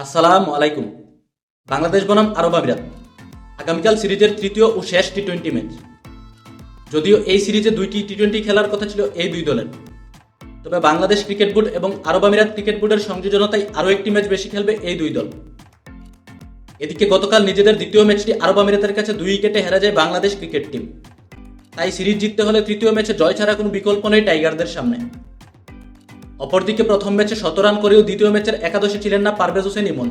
আসসালামু আলাইকুম। বাংলাদেশ বনাম আরব আমিরাত আগামীকাল সিরিজের তৃতীয় ও শেষ টি-20 ম্যাচ। যদিও এই সিরিজে দুইটি টি-20 খেলার কথা ছিল এই দুই দলের, তবে বাংলাদেশ ক্রিকেট বোর্ড এবং আরব আমিরাত ক্রিকেট বোর্ডের সংযোজনতায় আরও একটি ম্যাচ বেশি খেলবে এই দুই দল। এদিকে গতকাল নিজেদের দ্বিতীয় ম্যাচটি আরব আমিরাতের কাছে 2 উইকেটে হেরে যায় বাংলাদেশ ক্রিকেট টিম। তাই সিরিজ জিততে হলে তৃতীয় ম্যাচে জয় ছাড়া কোনো বিকল্প নেই টাইগারদের সামনে। অপরদিকে প্রথম ম্যাচে 17 রান করেও দ্বিতীয় ম্যাচের একাদশে ছিলেন না পারভেজ হোসেন ইমন।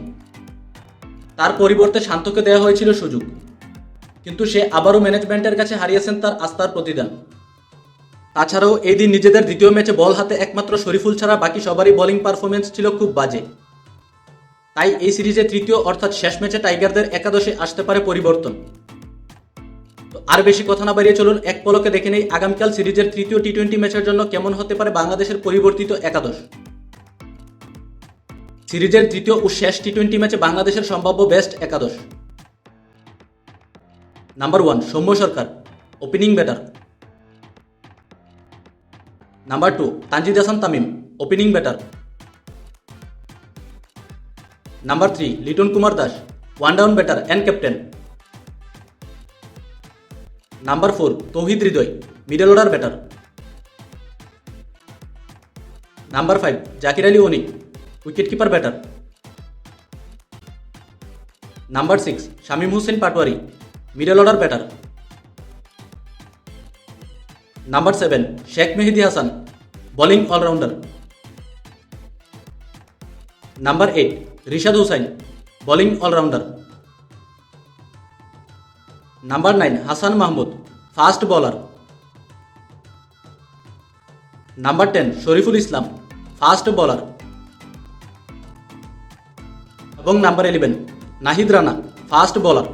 তার পরিবর্তে শান্তকে দেওয়া হয়েছিল সুযোগ, কিন্তু সে আবারও ম্যানেজমেন্টের কাছে হারিয়েছেন তার আস্থার প্রতিদান। তাছাড়াও এই দিন নিজেদের দ্বিতীয় ম্যাচে বল হাতে একমাত্র শরীফুল ছাড়া বাকি সবারই বোলিং পারফরমেন্স ছিল খুব বাজে। তাই এই সিরিজে তৃতীয় অর্থাৎ শেষ ম্যাচে টাইগারদের একাদশে আসতে পারে পরিবর্তন। তো আর বেশি কথা না বাড়িয়ে চলুন এক পলকে দেখে নেই আগামীকাল সিরিজের তৃতীয় টি-20 ম্যাচের জন্য কেমন হতে পারে বাংলাদেশের পরিবর্তিত একাদশ। সিরিজের তৃতীয় ও শেষ টি-20 ম্যাচে বাংলাদেশের সম্ভাব্য বেস্ট একাদশ। Number 1 Soumya Sarkar, opening batter. Number 2 Tanzid Hasan Tamim, opening batter. Number 3 Liton Kumar Das, one down batter and captain. Number 4 Towhid Hridoy, middle order batter. Number 5 Zakir Ali Anik, wicket keeper batter. Number 6 Shamim Hossain Patwari, middle order batter. Number 7 Sheikh Mehedi Hasan, bowling allrounder. Number 8 Rishad Hossain, bowling allrounder. Number 9 Hasan Mahmud, fast bowler. Number 10 Shariful Islam, fast bowler. এবং number 11 Nahid Rana, fast bowler.